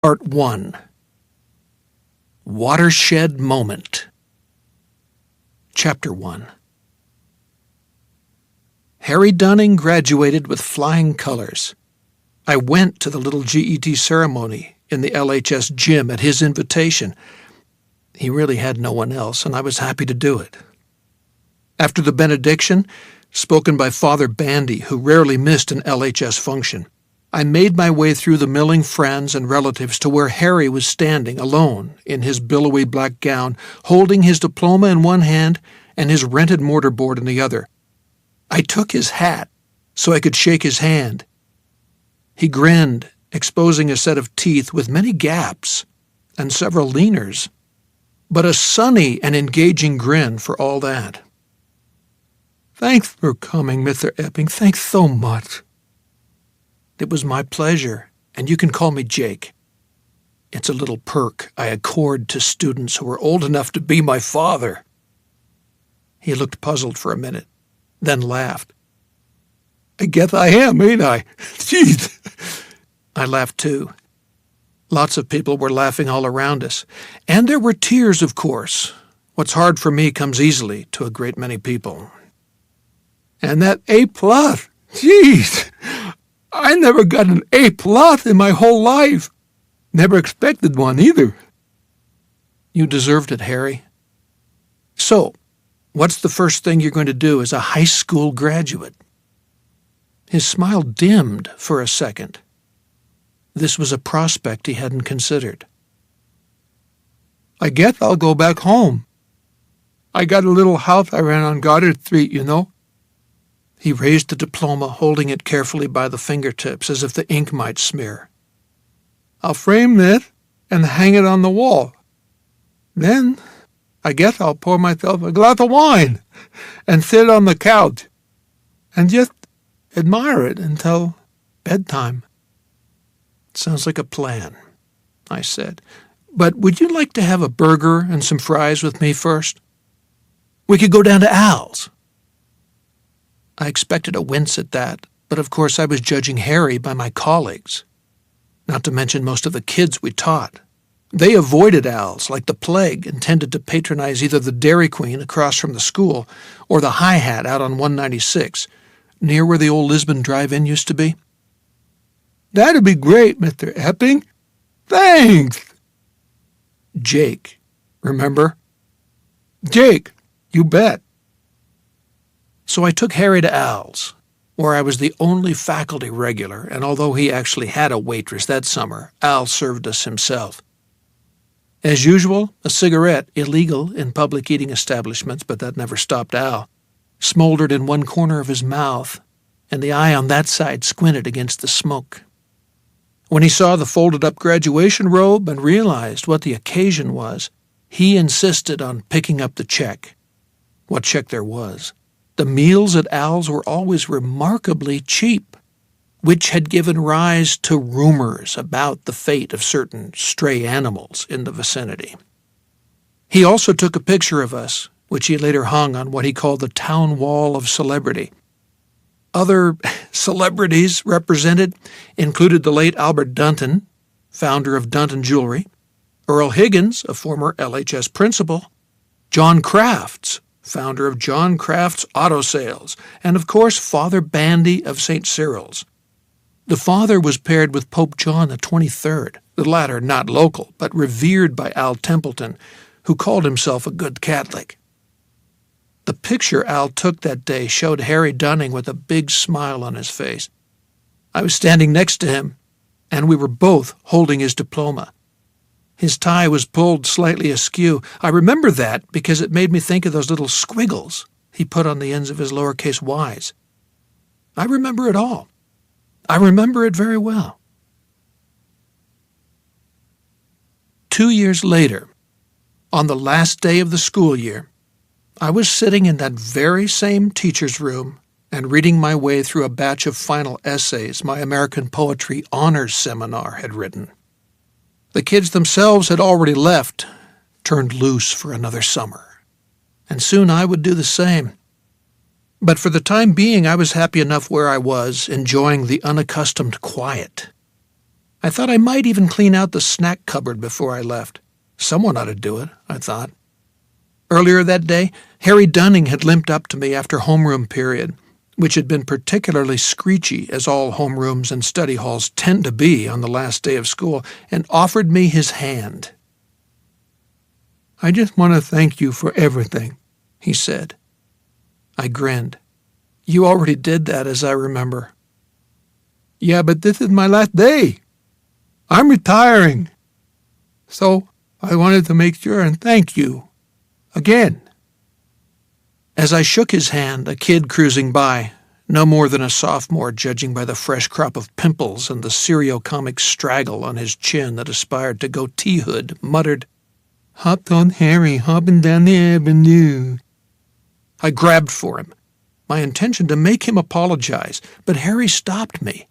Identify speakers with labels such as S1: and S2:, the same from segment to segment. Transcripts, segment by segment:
S1: Part 1. Watershed Moment. Chapter 1. Harry Dunning graduated with flying colors. I went to the little GET ceremony in the LHS gym at his invitation. He really had no one else, and I was happy to do it. After the benediction, spoken by Father Bandy, who rarely missed an LHS function, I made my way through the milling friends and relatives to where Harry was standing alone in his billowy black gown, holding his diploma in one hand and his rented mortarboard in the other. I took his hat so I could shake his hand. He grinned, exposing a set of teeth with many gaps and several leaners, but a sunny and engaging grin for all that. "Thanks for coming, Mr. Epping. Thanks so much." "It was my pleasure, and you can call me Jake. It's a little perk I accord to students who are old enough to be my father." He looked puzzled for a minute, then laughed. "I guess I am, ain't I? Jeez." I laughed too. Lots of people were laughing all around us, and there were tears, of course. What's hard for me comes easily to a great many people. "And that A+, jeez! I never got an A+ in my whole life. Never expected one either." "You deserved it, Harry. So, what's the first thing you're going to do as a high school graduate?" His smile dimmed for a second. This was a prospect he hadn't considered. "I guess I'll go back home. I got a little house I ran on Goddard Street, you know." He raised the diploma, holding it carefully by the fingertips as if the ink might smear. "I'll frame this and hang it on the wall. Then I guess I'll pour myself a glass of wine and sit on the couch and just admire it until bedtime." "Sounds like a plan," I said. "But would you like to have a burger and some fries with me first? We could go down to Al's." I expected a wince at that, but of course I was judging Harry by my colleagues, not to mention most of the kids we taught. They avoided Al's like the plague, intended to patronize either the Dairy Queen across from the school or the Hi-Hat out on 196, near where the old Lisbon Drive-In used to be. "That'd be great, Mr. Epping. Thanks." "Jake, remember?" "Jake, you bet." So I took Harry to Al's, where I was the only faculty regular, and although he actually had a waitress that summer, Al served us himself. As usual, a cigarette, illegal in public eating establishments, but that never stopped Al, smoldered in one corner of his mouth, and the eye on that side squinted against the smoke. When he saw the folded-up graduation robe and realized what the occasion was, he insisted on picking up the check. What check there was. The meals at Al's were always remarkably cheap, which had given rise to rumors about the fate of certain stray animals in the vicinity. He also took a picture of us, which he later hung on what he called the town wall of celebrity. Other celebrities represented included the late Albert Dunton, founder of Dunton Jewelry, Earl Higgins, a former LHS principal, John Crafts, founder of John Crafts Auto Sales, and of course Father Bandy of St. Cyril's. The father was paired with Pope John the 23rd, the latter not local, but revered by Al Templeton, who called himself a good Catholic. The picture Al took that day showed Harry Dunning with a big smile on his face. I was standing next to him, and we were both holding his diploma. His tie was pulled slightly askew. I remember that because it made me think of those little squiggles he put on the ends of his lowercase y's. I remember it all. I remember it very well. 2 years later, on the last day of the school year, I was sitting in that very same teacher's room and reading my way through a batch of final essays my American Poetry Honors Seminar had written. The kids themselves had already left, turned loose for another summer, and soon I would do the same. But for the time being, I was happy enough where I was, enjoying the unaccustomed quiet. I thought I might even clean out the snack cupboard before I left. Someone ought to do it, I thought. Earlier that day, Harry Dunning had limped up to me after homeroom period, which had been particularly screechy, as all homerooms and study halls tend to be on the last day of school, and offered me his hand. "I just want to thank you for everything," he said. I grinned. "You already did that, as I remember." "Yeah, but this is my last day. I'm retiring. So I wanted to make sure and thank you. Again." As I shook his hand, a kid cruising by, no more than a sophomore judging by the fresh crop of pimples and the serio-comic straggle on his chin that aspired to goatee-hood, muttered, "Hopped on Harry, hopping down the avenue." I grabbed for him, my intention to make him apologize, but Harry stopped me.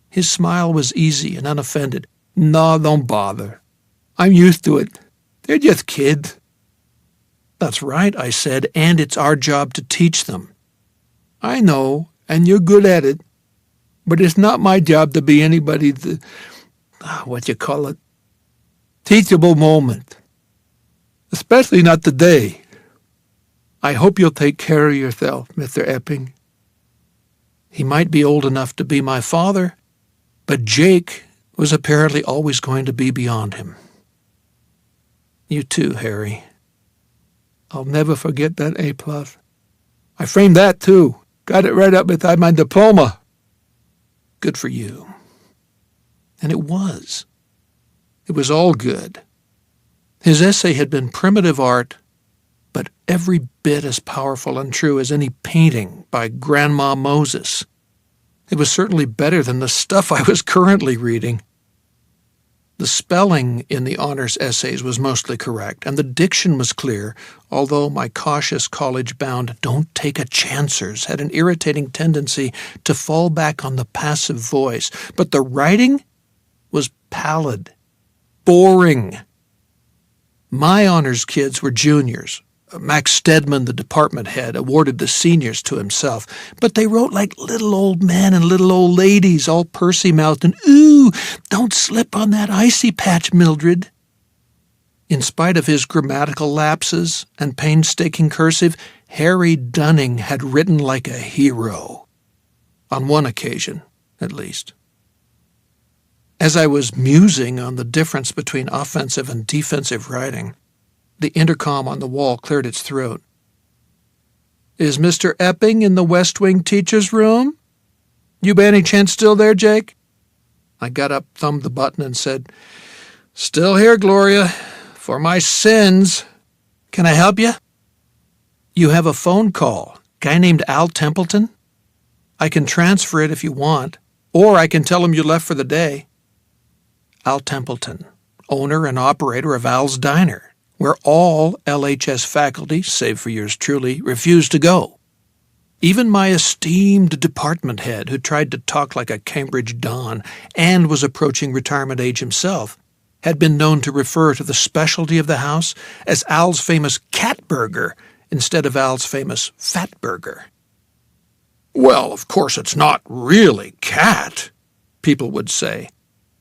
S1: His smile was easy and unoffended. "No, don't bother. I'm used to it. They're just kids." "That's right," I said, "and it's our job to teach them." "I know, and you're good at it. But it's not my job to be anybody's, teachable moment. Especially not today. I hope you'll take care of yourself, Mr. Epping." He might be old enough to be my father, but Jake was apparently always going to be beyond him. "You too, Harry." "I'll never forget that A+. I framed that, too. Got it right up beside my diploma." "Good for you." And it was. It was all good. His essay had been primitive art, but every bit as powerful and true as any painting by Grandma Moses. It was certainly better than the stuff I was currently reading. The spelling in the honors essays was mostly correct, and the diction was clear, although my cautious college-bound "don't take a chancers" had an irritating tendency to fall back on the passive voice. But the writing was pallid, boring. My honors kids were juniors. Max Stedman, the department head, awarded the seniors to himself, but they wrote like little old men and little old ladies, all pursy-mouthed and, "Ooh, don't slip on that icy patch, Mildred." In spite of his grammatical lapses and painstaking cursive, Harry Dunning had written like a hero. On one occasion, at least. As I was musing on the difference between offensive and defensive writing, the intercom on the wall cleared its throat. "Is Mr. Epping in the West Wing teacher's room? You by any chance still there, Jake?" I got up, thumbed the button, and said, "Still here, Gloria. For my sins. Can I help you?" "You have a phone call. Guy named Al Templeton? I can transfer it if you want, or I can tell him you left for the day." Al Templeton, owner and operator of Al's Diner, where all LHS faculty, save for yours truly, refused to go. Even my esteemed department head, who tried to talk like a Cambridge Don and was approaching retirement age himself, had been known to refer to the specialty of the house as Al's famous cat burger instead of Al's famous fat burger. "Well, of course it's not really cat," people would say.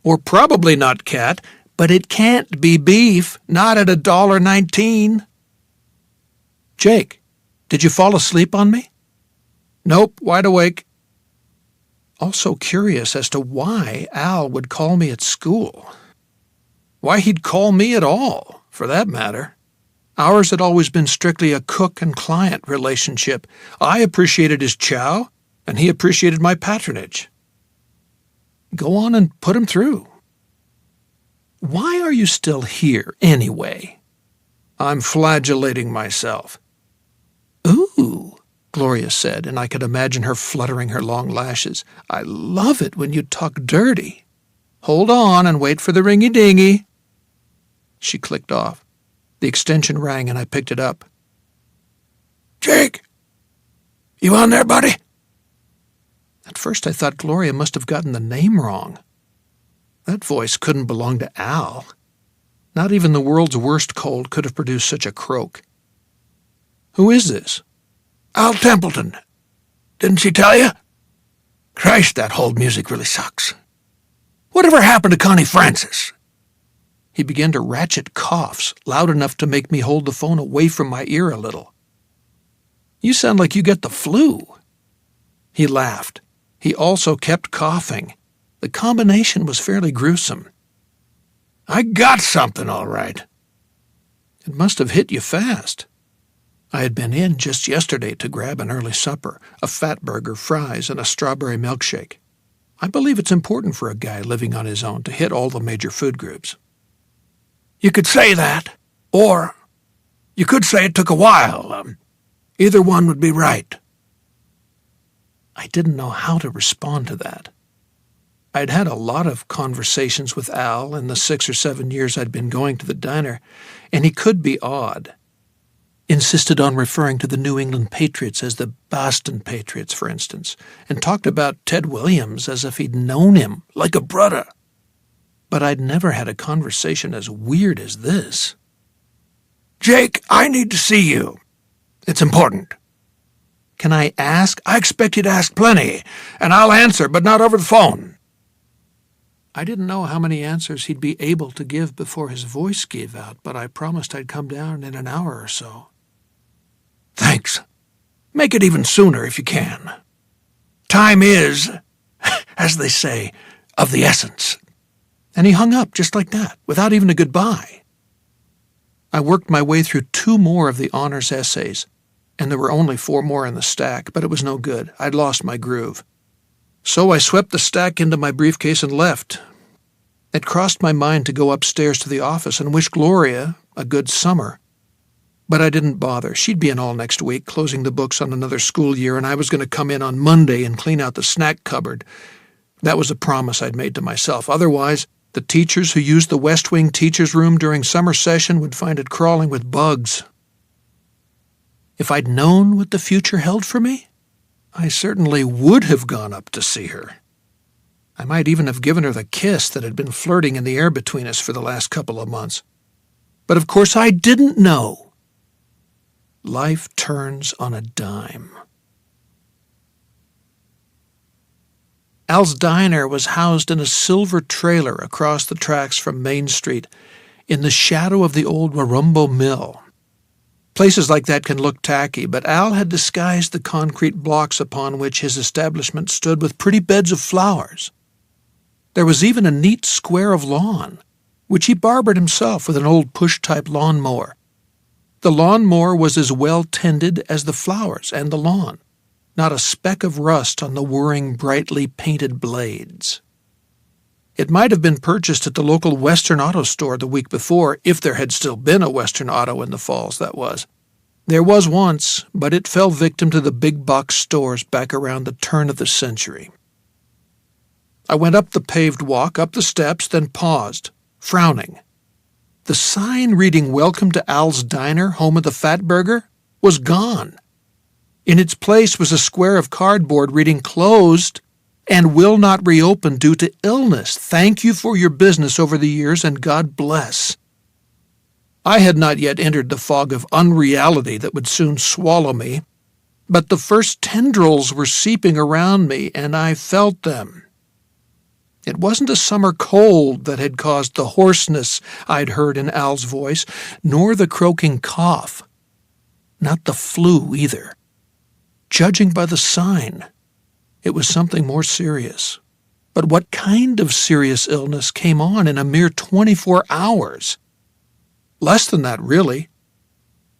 S1: "Or probably not cat, but it can't be beef, not at $1.19. "Jake, did you fall asleep on me?" "Nope, wide awake." Also curious as to why Al would call me at school. Why he'd call me at all, for that matter. Ours had always been strictly a cook and client relationship. I appreciated his chow, and he appreciated my patronage. Go on and put him through. "Why are you still here, anyway?" "I'm flagellating myself." "Ooh," Gloria said, and I could imagine her fluttering her long lashes. "I love it when you talk dirty. Hold on and wait for the ringy-dingy." She clicked off. The extension rang, and I picked it up. "Jake, you on there, buddy?" At first I thought Gloria must have gotten the name wrong. That voice couldn't belong to Al. Not even the world's worst cold could have produced such a croak. "Who is this?" "Al Templeton. Didn't she tell you? Christ, that hold music really sucks." Whatever happened to Connie Francis?" He began to ratchet coughs, loud enough to make me hold the phone away from my ear a little. "You sound like you get the flu." He laughed. He also kept coughing. The combination was fairly gruesome. "I got something, all right." "It must have hit you fast." I had been in just yesterday to grab an early supper, a fat burger, fries, and a strawberry milkshake. I believe it's important for a guy living on his own to hit all the major food groups. "You could say that, or you could say it took a while. Either one would be right." I didn't know how to respond to that. I'd had a lot of conversations with Al in the 6 or 7 years I'd been going to the diner, and he could be odd. Insisted on referring to the New England Patriots as the Boston Patriots, for instance, and talked about Ted Williams as if he'd known him, like a brother. But I'd never had a conversation as weird as this. "Jake, I need to see you. It's important." "Can I ask?" "I expect you to ask plenty, and I'll answer, but not over the phone." I didn't know how many answers he'd be able to give before his voice gave out, but I promised I'd come down in an hour or so. "Thanks. Make it even sooner if you can. Time is, as they say, of the essence." And he hung up just like that, without even a goodbye. I worked my way through 2 more of the honors essays, and there were only 4 more in the stack, but it was no good. I'd lost my groove. So I swept the stack into my briefcase and left. It crossed my mind to go upstairs to the office and wish Gloria a good summer. But I didn't bother. She'd be in all next week, closing the books on another school year, and I was going to come in on Monday and clean out the snack cupboard. That was a promise I'd made to myself. Otherwise, the teachers who used the West Wing teachers' room during summer session would find it crawling with bugs. If I'd known what the future held for me, I certainly would have gone up to see her. I might even have given her the kiss that had been flirting in the air between us for the last couple of months. But of course I didn't know. Life turns on a dime. Al's Diner was housed in a silver trailer across the tracks from Main Street, in the shadow of the old Warumbo Mill. Places like that can look tacky, but Al had disguised the concrete blocks upon which his establishment stood with pretty beds of flowers. There was even a neat square of lawn, which he barbered himself with an old push-type lawnmower. The lawnmower was as well tended as the flowers and the lawn, not a speck of rust on the whirring, brightly painted blades. It might have been purchased at the local Western Auto store the week before, if there had still been a Western Auto in the Falls, that was. There was once, but it fell victim to the big box stores back around the turn of the century. I went up the paved walk, up the steps, then paused, frowning. The sign reading "Welcome to Al's Diner, home of the Fat Burger," was gone. In its place was a square of cardboard reading "Closed and will not reopen due to illness. Thank you for your business over the years, and God bless." I had not yet entered the fog of unreality that would soon swallow me, but the first tendrils were seeping around me, and I felt them. It wasn't a summer cold that had caused the hoarseness I'd heard in Al's voice, nor the croaking cough. Not the flu, either. Judging by the sign, it was something more serious. But what kind of serious illness came on in a mere 24 hours? Less than that, really.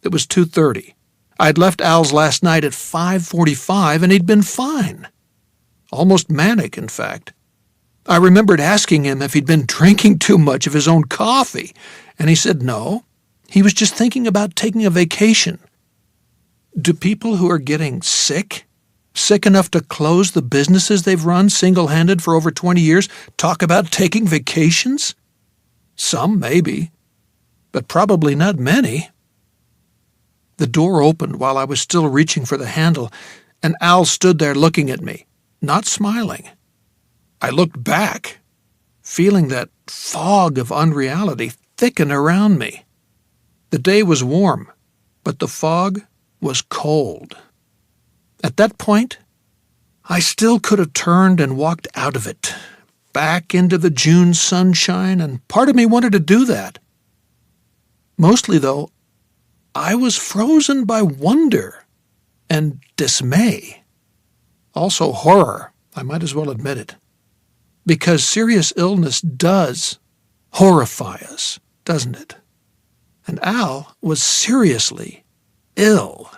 S1: It was 2:30. I'd left Al's last night at 5:45, and he'd been fine. Almost manic, in fact. I remembered asking him if he'd been drinking too much of his own coffee, and he said no. He was just thinking about taking a vacation. Do people who are getting sick enough to close the businesses they've run single-handed for over 20 years, talk about taking vacations? Some, maybe, but probably not many. The door opened while I was still reaching for the handle, and Al stood there looking at me, not smiling. I looked back, feeling that fog of unreality thicken around me. The day was warm, but the fog was cold. At that point, I still could have turned and walked out of it. back into the June sunshine, and part of me wanted to do that. Mostly, though, I was frozen by wonder and dismay. Also horror, I might as well admit it. Because serious illness does horrify us, doesn't it? And Al was seriously ill.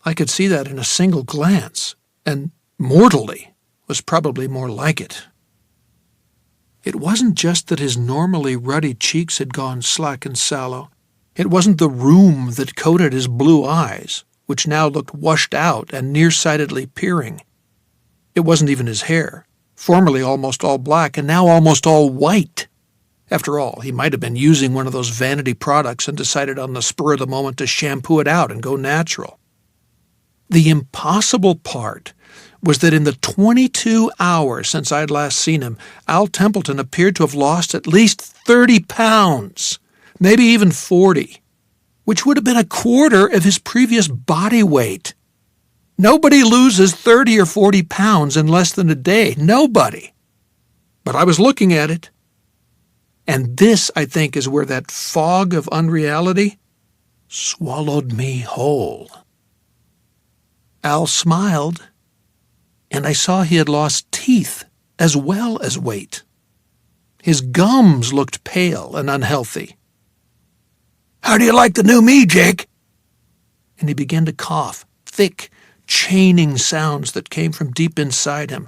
S1: I could see that in a single glance, and mortally was probably more like it. It wasn't just that his normally ruddy cheeks had gone slack and sallow. It wasn't the rheum that coated his blue eyes, which now looked washed out and nearsightedly peering. It wasn't even his hair, formerly almost all black and now almost all white. After all, he might have been using one of those vanity products and decided on the spur of the moment to shampoo it out and go natural. The impossible part was that in the 22 hours since I'd last seen him, Al Templeton appeared to have lost at least 30 pounds, maybe even 40, which would have been a quarter of his previous body weight. Nobody loses 30 or 40 pounds in less than a day. Nobody. But I was looking at it. And this, I think, is where that fog of unreality swallowed me whole. Al smiled, and I saw he had lost teeth as well as weight. His gums looked pale and unhealthy. "How do you like the new me, Jake?" And he began to cough, thick, chaining sounds that came from deep inside him.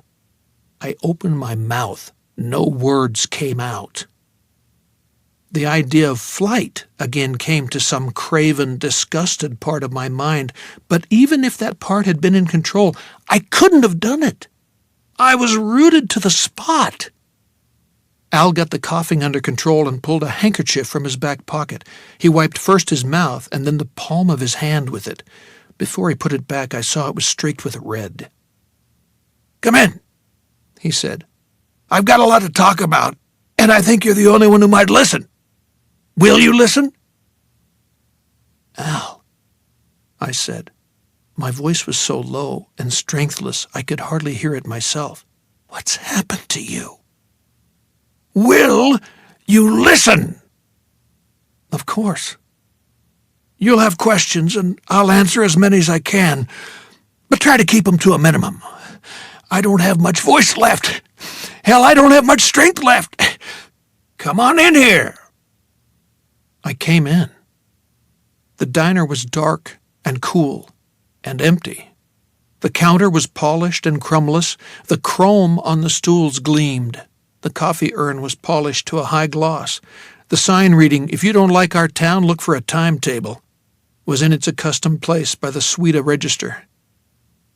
S1: I opened my mouth. No words came out. The idea of flight again came to some craven, disgusted part of my mind, but even if that part had been in control, I couldn't have done it. I was rooted to the spot. Al got the coughing under control and pulled a handkerchief from his back pocket. He wiped first his mouth and then the palm of his hand with it. Before he put it back, I saw it was streaked with red. "Come in," he said. "I've got a lot to talk about, and I think you're the only one who might listen. Will you listen?" "Al," I said. My voice was so low and strengthless I could hardly hear it myself. "What's happened to you?" "Will you listen?" "Of course." "You'll have questions, and I'll answer as many as I can, but try to keep them to a minimum. I don't have much voice left. Hell, I don't have much strength left. Come on in here." I came in. The diner was dark and cool and empty. The counter was polished and crumbless. The chrome on the stools gleamed. The coffee urn was polished to a high gloss. The sign reading, "If you don't like our town, look for a timetable," was in its accustomed place by the Suida register.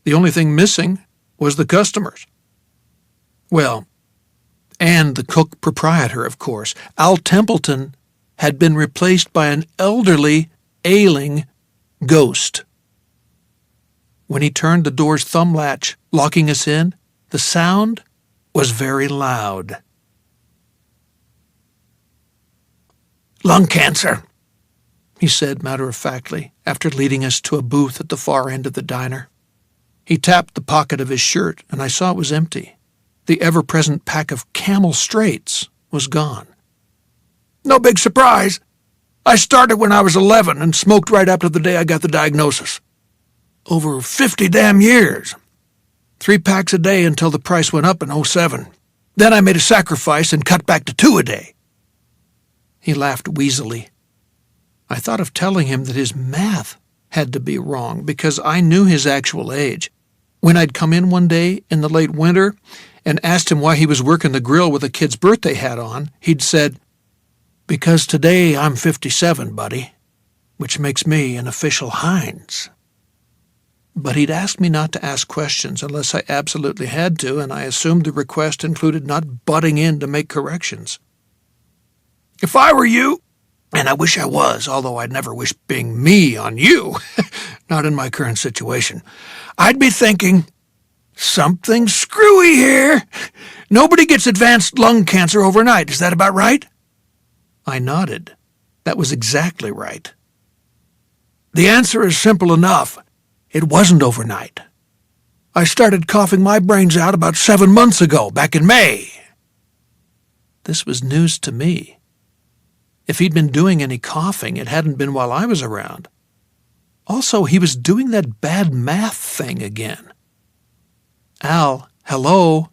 S1: The only thing missing was the customers. Well, and the cook proprietor, of course. Al Templeton had been replaced by an elderly, ailing ghost. When he turned the door's thumb latch, locking us in, the sound was very loud. "Lung cancer," he said matter-of-factly, after leading us to a booth at the far end of the diner. He tapped the pocket of his shirt, and I saw it was empty. The ever-present pack of Camel Straights was gone. "No big surprise. I started when I was 11 and smoked right after the day I got the diagnosis. Over 50 damn years. 3 packs a day until the price went up in '07. Then I made a sacrifice and cut back to 2 a day." He laughed wheezily. I thought of telling him that his math had to be wrong because I knew his actual age. When I'd come in one day in the late winter and asked him why he was working the grill with a kid's birthday hat on, he'd said, "Because today I'm 57, buddy, which makes me an official Heinz." But he'd asked me not to ask questions unless I absolutely had to, and I assumed the request included not butting in to make corrections. "If I were you, and I wish I was, although I'd never wish being me on you, not in my current situation, I'd be thinking, something screwy here. Nobody gets advanced lung cancer overnight. Is that about right?" I nodded. That was exactly right. "The answer is simple enough. It wasn't overnight. I started coughing my brains out about 7 months ago, back in May. This was news to me. If he'd been doing any coughing, it hadn't been while I was around. Also, he was doing that bad math thing again. Al, hello?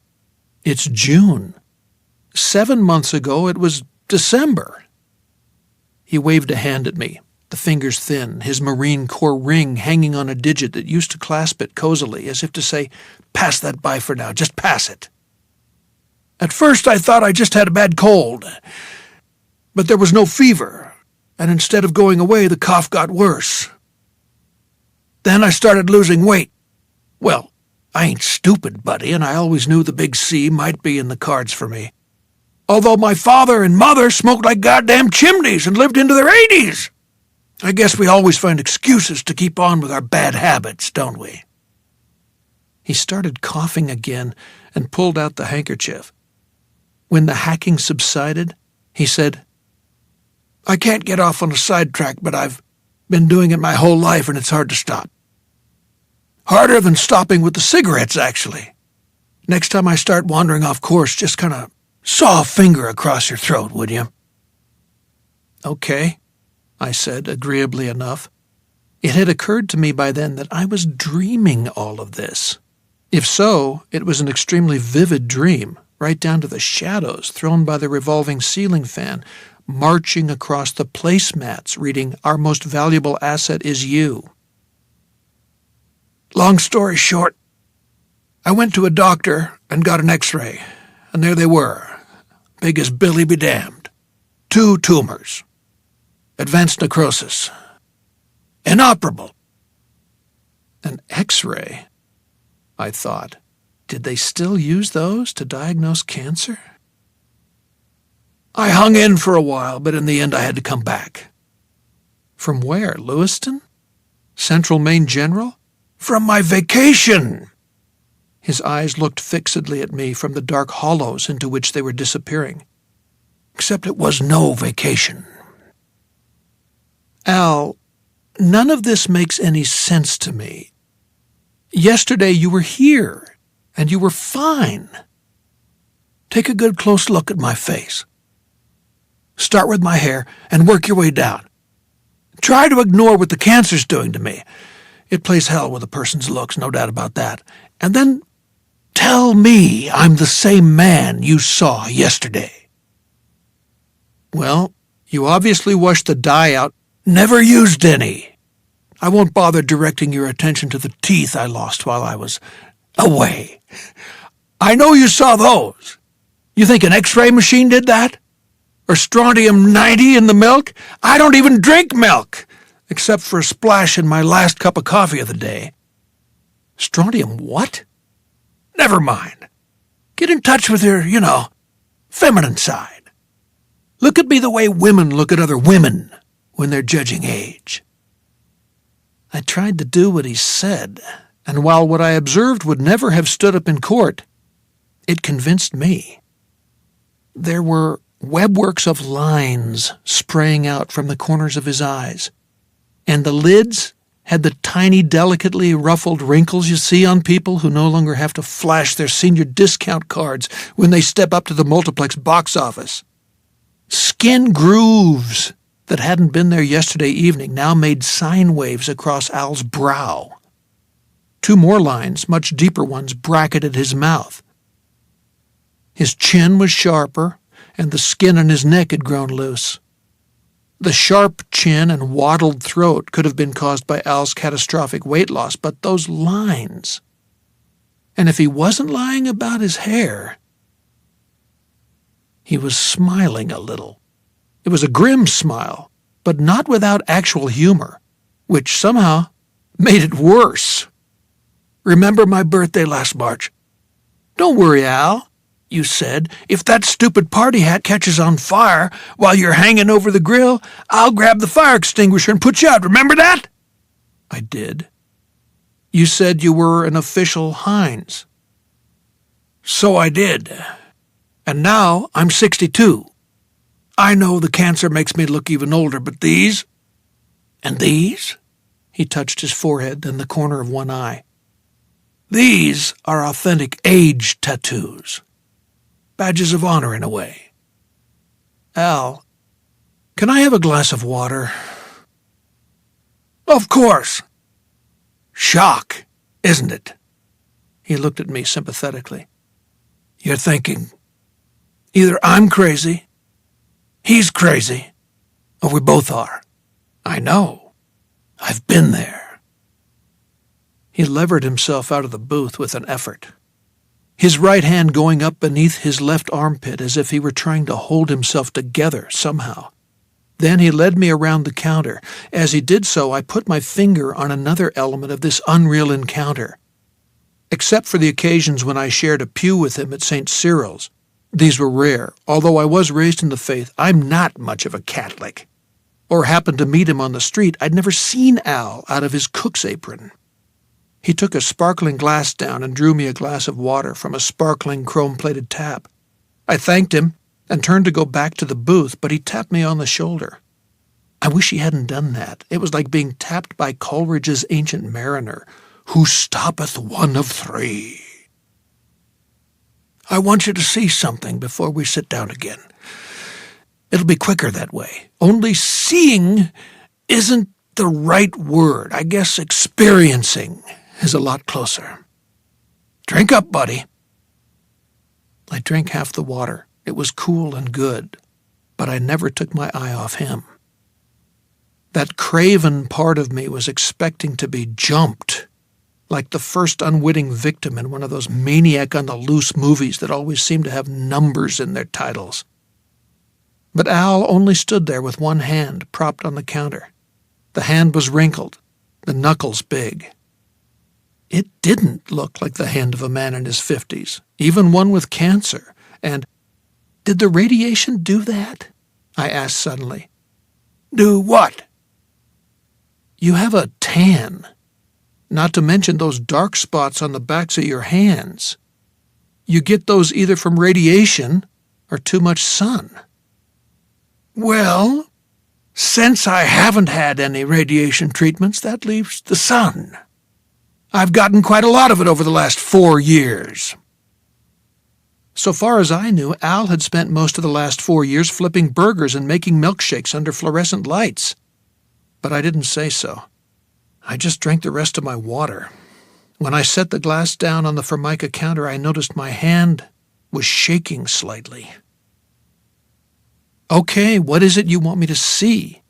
S1: It's June. 7 months ago, it was December. He waved a hand at me, the fingers thin, his Marine Corps ring hanging on a digit that used to clasp it cozily, as if to say, pass that by for now, just pass it. At first I thought I just had a bad cold, but there was no fever, and instead of going away, the cough got worse. Then I started losing weight. Well, I ain't stupid, buddy, and I always knew the big C might be in the cards for me. Although my father and mother smoked like goddamn chimneys and lived into their 80s. I guess we always find excuses to keep on with our bad habits, don't we? He started coughing again and pulled out the handkerchief. When the hacking subsided, he said, I can't get off on a sidetrack, but I've been doing it my whole life and it's hard to stop. Harder than stopping with the cigarettes, actually. Next time I start wandering off course, just kind of saw a finger across your throat, would you? Okay, I said, agreeably enough. It had occurred to me by then that I was dreaming all of this. If so, it was an extremely vivid dream, right down to the shadows thrown by the revolving ceiling fan, marching across the placemats, reading, Our most valuable asset is you. Long story short, I went to a doctor and got an x-ray, and there they were, big as Billy be damned. 2 tumors. Advanced necrosis. Inoperable. An x-ray? I thought. Did they still use those to diagnose cancer? I hung in for a while, but in the end I had to come back. From where? Lewiston? Central Maine General? From my vacation! His eyes looked fixedly at me from the dark hollows into which they were disappearing. Except it was no vacation. Al, none of this makes any sense to me. Yesterday you were here, and you were fine. Take a good close look at my face. Start with my hair and work your way down. Try to ignore what the cancer's doing to me. It plays hell with a person's looks, no doubt about that. And then tell me I'm the same man you saw yesterday. Well, you obviously washed the dye out. Never used any. I won't bother directing your attention to the teeth I lost while I was away. I know you saw those. You think an x-ray machine did that? Or strontium-90 in the milk? I don't even drink milk, except for a splash in my last cup of coffee of the day. Strontium what? Never mind. Get in touch with your, feminine side. Look at me the way women look at other women when they're judging age. I tried to do what he said, and while what I observed would never have stood up in court, it convinced me. There were webworks of lines spraying out from the corners of his eyes, and the lids had the tiny, delicately ruffled wrinkles you see on people who no longer have to flash their senior discount cards when they step up to the multiplex box office. Skin grooves that hadn't been there yesterday evening now made sine waves across Al's brow. 2 more lines, much deeper ones, bracketed his mouth. His chin was sharper, and the skin on his neck had grown loose. The sharp chin and wattled throat could have been caused by Al's catastrophic weight loss, but those lines. And if he wasn't lying about his hair, he was smiling a little. It was a grim smile, but not without actual humor, which somehow made it worse. Remember my birthday last March? Don't worry, Al, you said. If that stupid party hat catches on fire while you're hanging over the grill, I'll grab the fire extinguisher and put you out. Remember that? I did. You said you were an official Heinz. So I did. And now I'm 62. I know the cancer makes me look even older, but these, and these, he touched his forehead, then the corner of one eye. These are authentic age tattoos. Badges of honor in a way. "Al, can I have a glass of water?" "Of course." "Shock, isn't it?" He looked at me sympathetically. "You're thinking, either I'm crazy, he's crazy, or we both are. I know. I've been there." He levered himself out of the booth with an effort, his right hand going up beneath his left armpit as if he were trying to hold himself together somehow. Then he led me around the counter. As he did so, I put my finger on another element of this unreal encounter. Except for the occasions when I shared a pew with him at St. Cyril's. These were rare. Although I was raised in the faith, I'm not much of a Catholic. Or happened to meet him on the street, I'd never seen Al out of his cook's apron. He took a sparkling glass down and drew me a glass of water from a sparkling chrome-plated tap. I thanked him and turned to go back to the booth, but he tapped me on the shoulder. I wish he hadn't done that. It was like being tapped by Coleridge's Ancient Mariner, who stoppeth one of three. "I want you to see something before we sit down again. It'll be quicker that way. Only seeing isn't the right word. I guess experiencing is a lot closer. Drink up, buddy." I drank half the water. It was cool and good, but I never took my eye off him. That craven part of me was expecting to be jumped, like the first unwitting victim in one of those maniac-on-the-loose movies that always seem to have numbers in their titles. But Al only stood there with one hand propped on the counter. The hand was wrinkled, the knuckles big. It didn't look like the hand of a man in his 50s, even one with cancer, and did the radiation do that? I asked suddenly. "Do what?" "You have a tan, not to mention those dark spots on the backs of your hands. You get those either from radiation or too much sun." "Well, since I haven't had any radiation treatments, that leaves the sun. I've gotten quite a lot of it over the last 4 years. So far as I knew, Al had spent most of the last 4 years flipping burgers and making milkshakes under fluorescent lights. But I didn't say so. I just drank the rest of my water. When I set the glass down on the Formica counter, I noticed my hand was shaking slightly. "Okay, what is it you want me to see?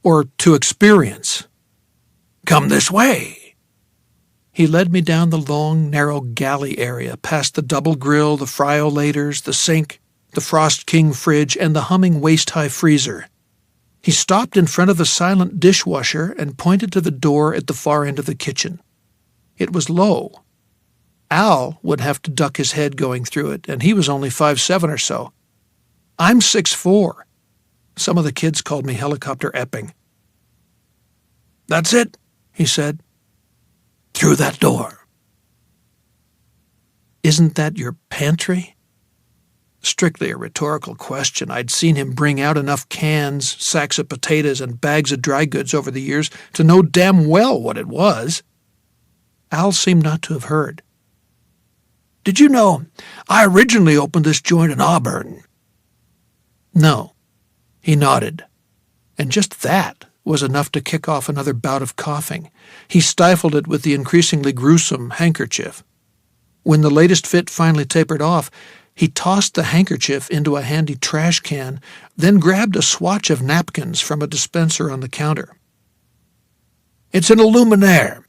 S1: Or to experience?" "Come this way." He led me down the long, narrow galley area, past the double grill, the friolators, the sink, the Frost King fridge, and the humming waist-high freezer. He stopped in front of the silent dishwasher and pointed to the door at the far end of the kitchen. It was low. Al would have to duck his head going through it, and he was only 5'7" or so. I'm 6'4". Some of the kids called me Helicopter Epping. "That's it," he said. "Through that door." "Isn't that your pantry?" Strictly a rhetorical question. I'd seen him bring out enough cans, sacks of potatoes, and bags of dry goods over the years to know damn well what it was. Al seemed not to have heard. "Did you know I originally opened this joint in Auburn?" "No." He nodded. And just that was enough to kick off another bout of coughing. He stifled it with the increasingly gruesome handkerchief. When the latest fit finally tapered off, he tossed the handkerchief into a handy trash can, then grabbed a swatch of napkins from a dispenser on the counter. "It's an Illuminaire,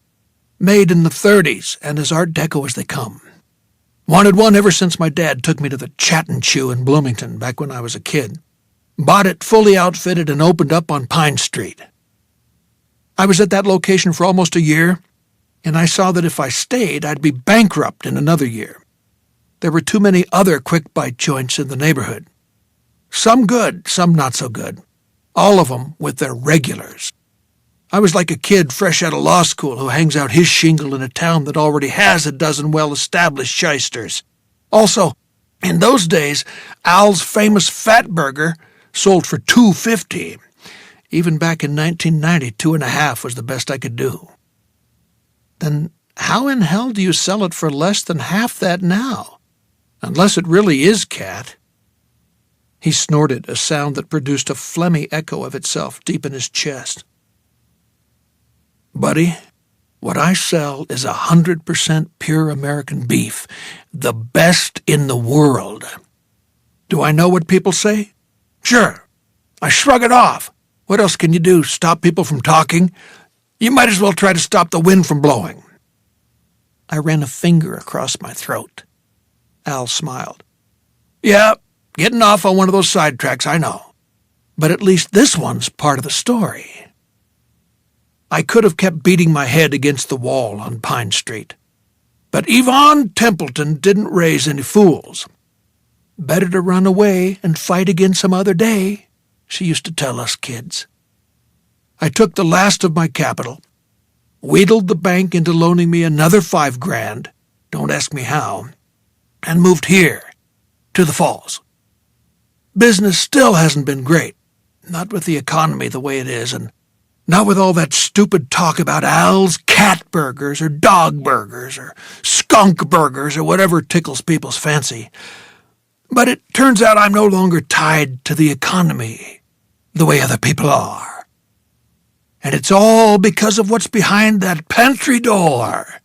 S1: made in the 30s and as Art Deco as they come. Wanted one ever since my dad took me to the Chat and Chew in Bloomington back when I was a kid. Bought it fully outfitted and opened up on Pine Street. I was at that location for almost a year, and I saw that if I stayed, I'd be bankrupt in another year. There were too many other quick-bite joints in the neighborhood. Some good, some not so good. All of them with their regulars. I was like a kid fresh out of law school who hangs out his shingle in a town that already has a dozen well-established shysters. Also, in those days, Al's famous Fat Burger sold for $2.50. Even back in 1990, 2.5 was the best I could do. Then how in hell do you sell it for less than half that now? Unless it really is cat." He snorted, a sound that produced a phlegmy echo of itself deep in his chest. "Buddy, what I sell is 100% pure American beef, the best in the world. Do I know what people say? Sure. I shrug it off. What else can you do? Stop people from talking? You might as well try to stop the wind from blowing." I ran a finger across my throat. Al smiled. "Yeah, getting off on one of those sidetracks, I know. But at least this one's part of the story." I could have kept beating my head against the wall on Pine Street. But Yvonne Templeton didn't raise any fools. "Better to run away and fight again some other day," she used to tell us kids. I took the last of my capital, wheedled the bank into loaning me another $5,000, don't ask me how, and moved here, to the Falls. Business still hasn't been great, not with the economy the way it is, and not with all that stupid talk about Al's cat burgers or dog burgers or skunk burgers or whatever tickles people's fancy. But it turns out I'm no longer tied to the economy the way other people are. And it's all because of what's behind that pantry door.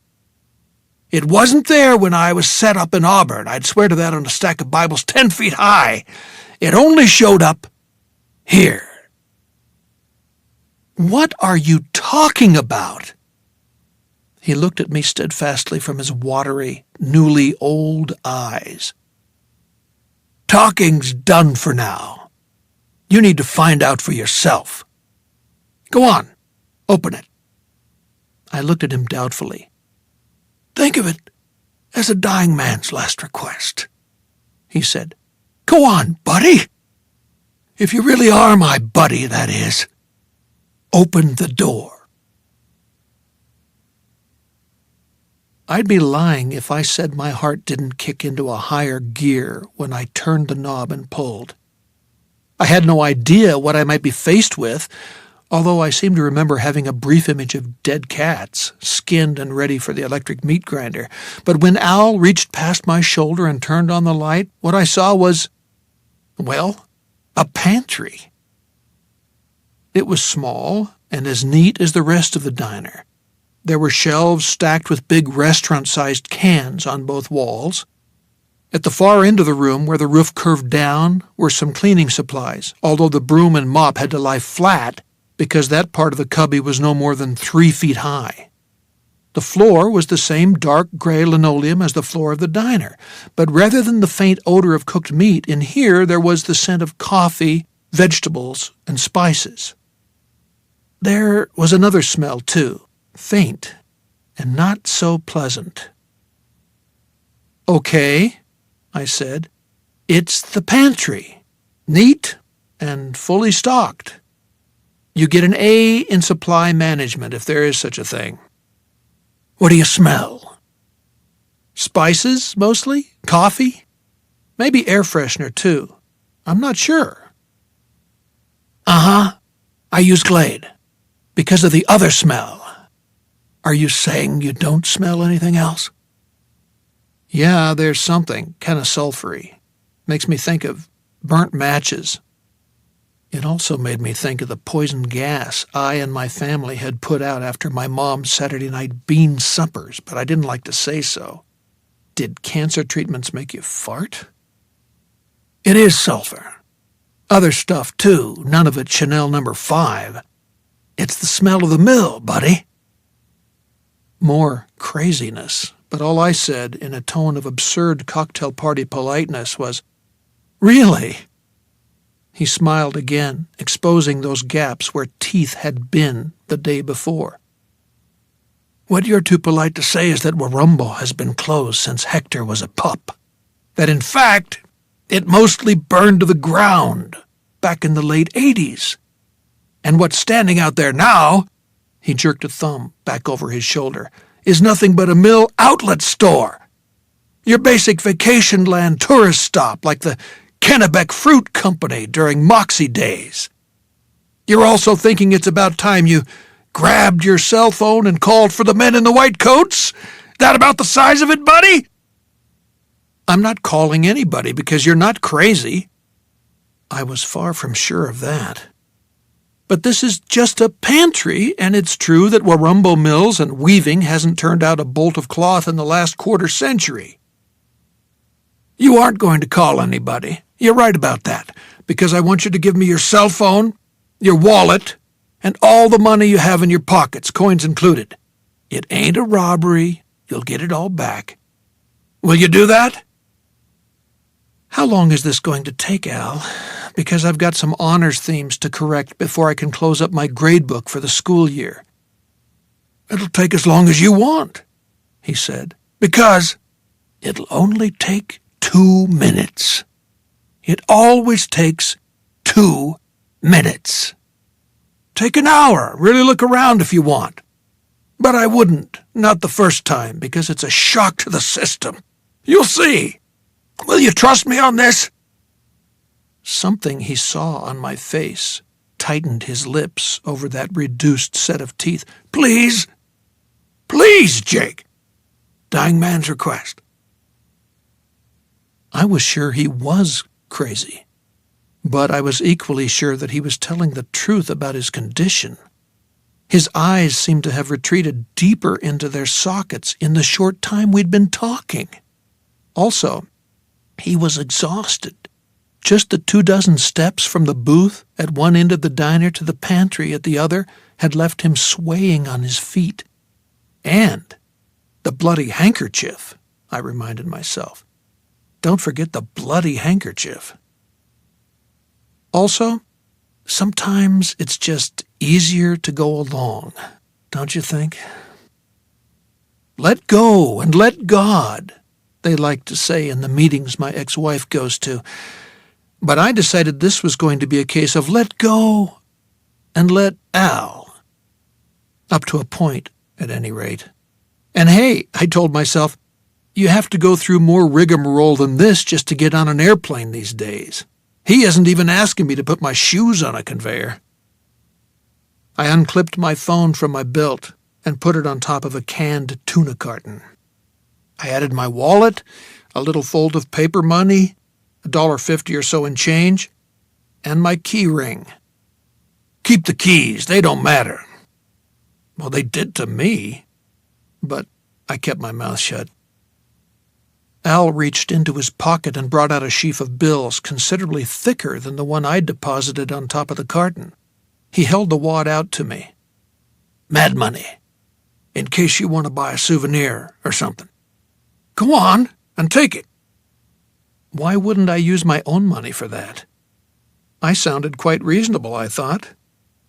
S1: It wasn't there when I was set up in Auburn. I'd swear to that on a stack of Bibles 10 feet high. It only showed up here. "What are you talking about?" He looked at me steadfastly from his watery, newly old eyes. "Talking's done for now. You need to find out for yourself. Go on, open it." I looked at him doubtfully. "Think of it as a dying man's last request," he said. "Go on, buddy. If you really are my buddy, that is. Open the door." I'd be lying if I said my heart didn't kick into a higher gear when I turned the knob and pulled. I had no idea what I might be faced with, although I seem to remember having a brief image of dead cats, skinned and ready for the electric meat grinder. But when Al reached past my shoulder and turned on the light, what I saw was, well, a pantry. It was small and as neat as the rest of the diner. There were shelves stacked with big restaurant-sized cans on both walls. At the far end of the room, where the roof curved down, were some cleaning supplies, although the broom and mop had to lie flat because that part of the cubby was no more than 3 feet high. The floor was the same dark gray linoleum as the floor of the diner, but rather than the faint odor of cooked meat, in here there was the scent of coffee, vegetables, and spices. There was another smell, too, faint and not so pleasant. "Okay," I said. "It's the pantry, neat and fully stocked. You get an A in supply management, if there is such a thing. What do you smell?" "Spices, mostly. Coffee. Maybe air freshener, too. I'm not sure." "Uh-huh. I use Glade. Because of the other smell. Are you saying you don't smell anything else?" "Yeah, there's something, kind of sulfury. Makes me think of burnt matches." It also made me think of the poison gas I and my family had put out after my mom's Saturday night bean suppers, but I didn't like to say so. Did cancer treatments make you fart? "It is sulfur. Other stuff, too, none of it Chanel No. 5. It's the smell of the mill, buddy." More craziness, but all I said, in a tone of absurd cocktail party politeness, was, "Really?" He smiled again, exposing those gaps where teeth had been the day before. "What you're too polite to say is that Warumbo has been closed since Hector was a pup. That, in fact, it mostly burned to the ground back in the late 80s. And what's standing out there now," he jerked a thumb back over his shoulder, "is nothing but a mill outlet store. Your basic vacation land tourist stop, like the Kennebec Fruit Company during Moxie days. You're also thinking it's about time you grabbed your cell phone and called for the men in the white coats? That about the size of it, buddy?" "I'm not calling anybody because you're not crazy." I was far from sure of that. But this is just a pantry, and it's true that Warumbo Mills and weaving hasn't turned out a bolt of cloth in the last quarter century. You aren't going to call anybody. You're right about that, because I want you to give me your cell phone, your wallet, and all the money you have in your pockets, coins included. It ain't a robbery. You'll get it all back. Will you do that? How long is this going to take, Al? Because I've got some honors themes to correct before I can close up my grade book for the school year. It'll take as long as you want, he said, because it'll only take 2 minutes. It always takes 2 minutes. Take an hour. Really look around if you want. But I wouldn't, not the first time, because it's a shock to the system. You'll see. Will you trust me on this? Something he saw on my face tightened his lips over that reduced set of teeth. Please? Please, Jake. Dying man's request. I was sure he was crazy, but I was equally sure that he was telling the truth about his condition. His eyes seemed to have retreated deeper into their sockets in the short time we'd been talking. Also, he was exhausted. Just the 24 steps from the booth at one end of the diner to the pantry at the other had left him swaying on his feet. And the bloody handkerchief, I reminded myself. Don't forget the bloody handkerchief. Also, sometimes it's just easier to go along, don't you think? Let go and let God, they like to say in the meetings my ex-wife goes to. But I decided this was going to be a case of let go and let Al. Up to a point, at any rate. And hey, I told myself, you have to go through more rigmarole than this just to get on an airplane these days. He isn't even asking me to put my shoes on a conveyor. I unclipped my phone from my belt and put it on top of a canned tuna carton. I added my wallet, a little fold of paper money, $1.50 or so in change, and my key ring. Keep the keys, they don't matter. Well, they did to me, but I kept my mouth shut. Al reached into his pocket and brought out a sheaf of bills considerably thicker than the one I'd deposited on top of the carton. He held the wad out to me. Mad money, in case you want to buy a souvenir or something. Go on and take it. Why wouldn't I use my own money for that? I sounded quite reasonable, I thought,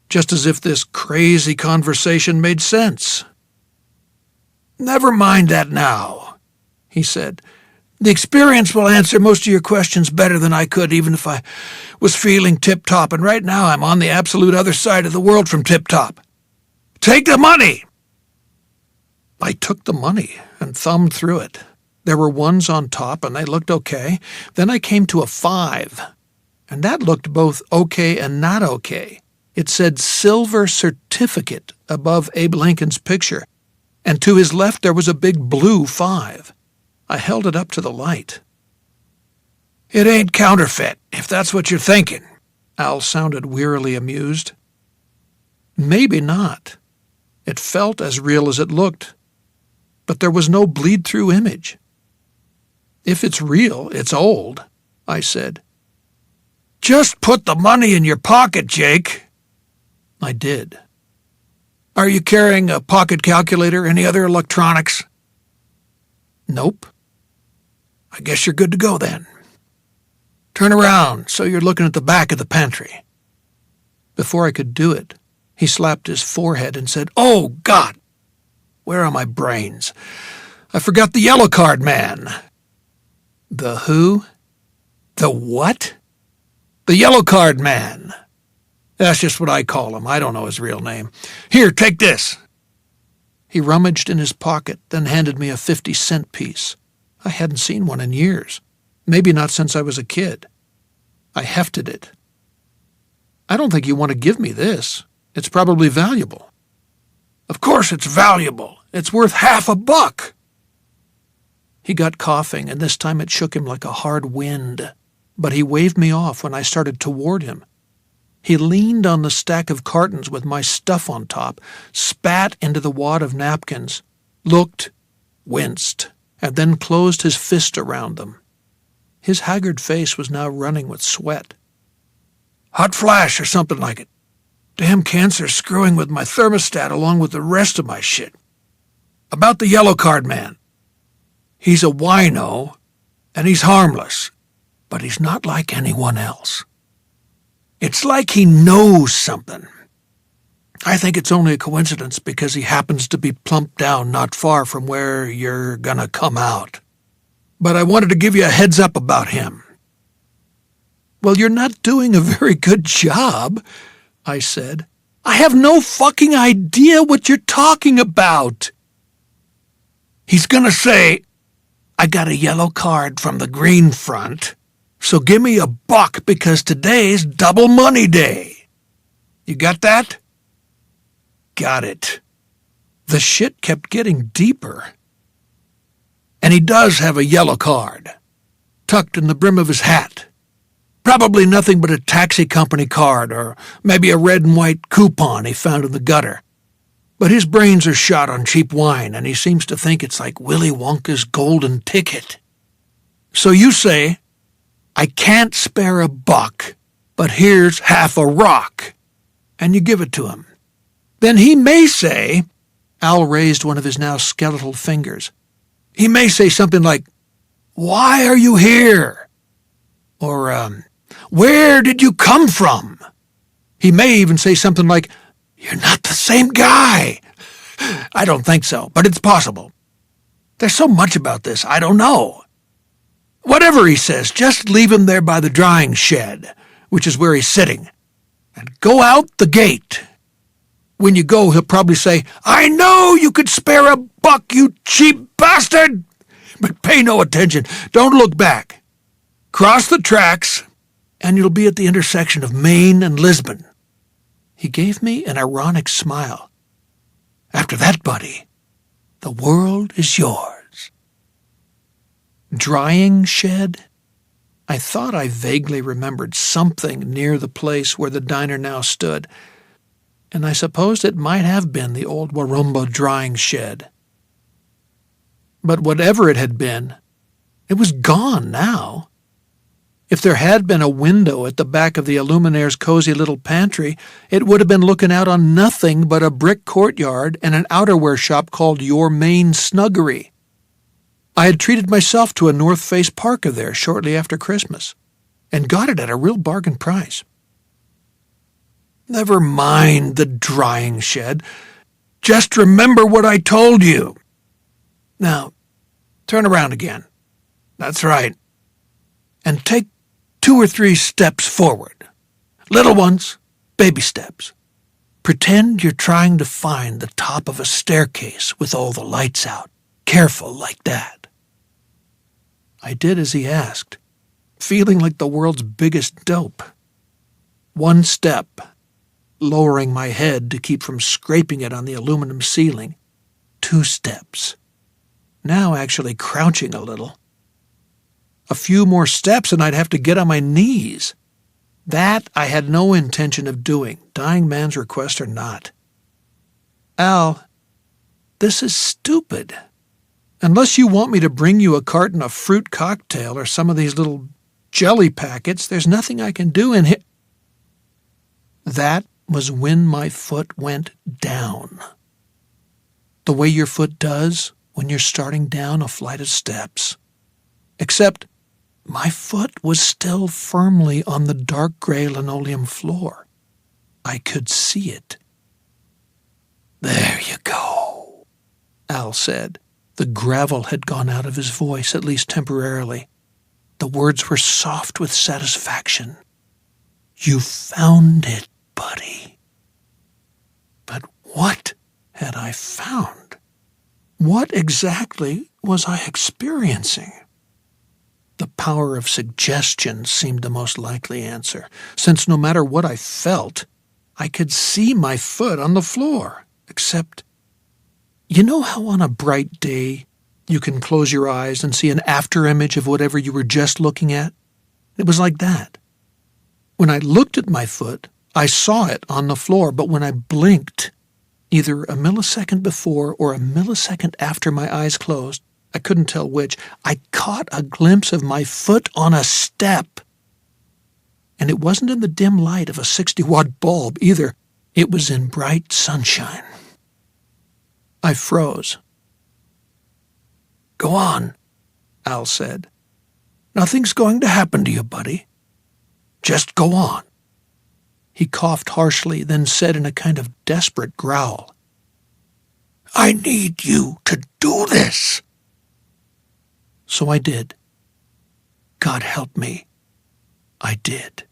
S1: just as if this crazy conversation made sense. Never mind that now, he said. The experience will answer most of your questions better than I could, even if I was feeling tip-top, and right now I'm on the absolute other side of the world from tip-top. Take the money! I took the money and thumbed through it. There were ones on top, and they looked okay. Then I came to a 5, and that looked both okay and not okay. It said Silver Certificate above Abe Lincoln's picture, and to his left there was a big blue 5. I held it up to the light. It ain't counterfeit, if that's what you're thinking. Al sounded wearily amused. Maybe not. It felt as real as it looked, but there was no bleed-through image. If it's real, it's old, I said. Just put the money in your pocket, Jake. I did. Are you carrying a pocket calculator, any other electronics? Nope. I guess you're good to go then. Turn around so you're looking at the back of the pantry. Before I could do it, he slapped his forehead and said, Oh, God! Where are my brains? I forgot the yellow card man. The who? The what? The yellow card man. That's just what I call him. I don't know his real name. Here, take this. He rummaged in his pocket, then handed me a 50-cent piece. I hadn't seen one in years, maybe not since I was a kid. I hefted it. I don't think you want to give me this. It's probably valuable. Of course it's valuable. It's worth $50. He got coughing, and this time it shook him like a hard wind. but he waved me off when I started toward him. He leaned on the stack of cartons with my stuff on top, spat into the wad of napkins, looked, winced, and then closed his fist around them. His haggard face was now running with sweat. "Hot flash or something like it. Damn cancer screwing with my thermostat along with the rest of my shit. About the yellow card man. He's a wino, and he's harmless, but he's not like anyone else. It's like he knows something. I think it's only a coincidence because he happens to be plumped down not far from where you're gonna come out. But I wanted to give you a heads up about him." "Well, you're not doing a very good job," I said. "I have no fucking idea what you're talking about." "He's gonna say, 'I got a yellow card from the green front, so give me $1 because today's double money day.' You got that?" "Got it." The shit kept getting deeper. "And he does have a yellow card, tucked in the brim of his hat. Probably nothing but a taxi company card or maybe a red and white coupon he found in the gutter. But his brains are shot on cheap wine, and he seems to think it's like Willy Wonka's golden ticket. So you say, 'I can't spare $1, but here's half a rock,' and you give it to him. Then he may say," Al raised one of his now skeletal fingers, "he may say something like, 'Why are you here?' Or, 'Where did you come from?' He may even say something like, 'You're not the same guy.' I don't think so, but it's possible. There's so much about this, I don't know. Whatever he says, just leave him there by the drying shed, which is where he's sitting, and go out the gate. When you go, he'll probably say, 'I know you could spare $1, you cheap bastard!' But pay no attention. Don't look back. Cross the tracks, and you'll be at the intersection of Maine and Lisbon." He gave me an ironic smile. "After that, buddy, the world is yours." Drying shed? I thought I vaguely remembered something near the place where the diner now stood, and I supposed it might have been the old Warumba drying shed. But whatever it had been, it was gone now. If there had been a window at the back of the Illuminaire's cozy little pantry, it would have been looking out on nothing but a brick courtyard and an outerwear shop called Your Main Snuggery. I had treated myself to a North Face parka there shortly after Christmas, and got it at a real bargain price. Never mind the drying shed. Just remember what I told you. Now, turn around again. That's right. And take 2 or 3 steps forward. Little ones, baby steps. Pretend you're trying to find the top of a staircase with all the lights out. Careful like that. I did as he asked, feeling like the world's biggest dope. 1 step, lowering my head to keep from scraping it on the aluminum ceiling. 2 steps, now actually crouching a little. A few more steps and I'd have to get on my knees. That I had no intention of doing, dying man's request or not. "Al, this is stupid. Unless you want me to bring you a carton of fruit cocktail or some of these little jelly packets, there's nothing I can do in here." That was when my foot went down. The way your foot does when you're starting down a flight of steps. Except my foot was still firmly on the dark gray linoleum floor. I could see it. "There you go," Al said. The gravel had gone out of his voice, at least temporarily. The words were soft with satisfaction. "You found it, buddy." But what had I found? What exactly was I experiencing? The power of suggestion seemed the most likely answer, since no matter what I felt, I could see my foot on the floor, except, you know how on a bright day you can close your eyes and see an after-image of whatever you were just looking at? It was like that. When I looked at my foot, I saw it on the floor, but when I blinked, either a millisecond before or a millisecond after my eyes closed, I couldn't tell which, I caught a glimpse of my foot on a step. And it wasn't in the dim light of a 60-watt bulb either. It was in bright sunshine. I froze. "Go on," Al said. "Nothing's going to happen to you, buddy. Just go on." He coughed harshly, then said in a kind of desperate growl, "I need you to do this." So I did. God help me, I did.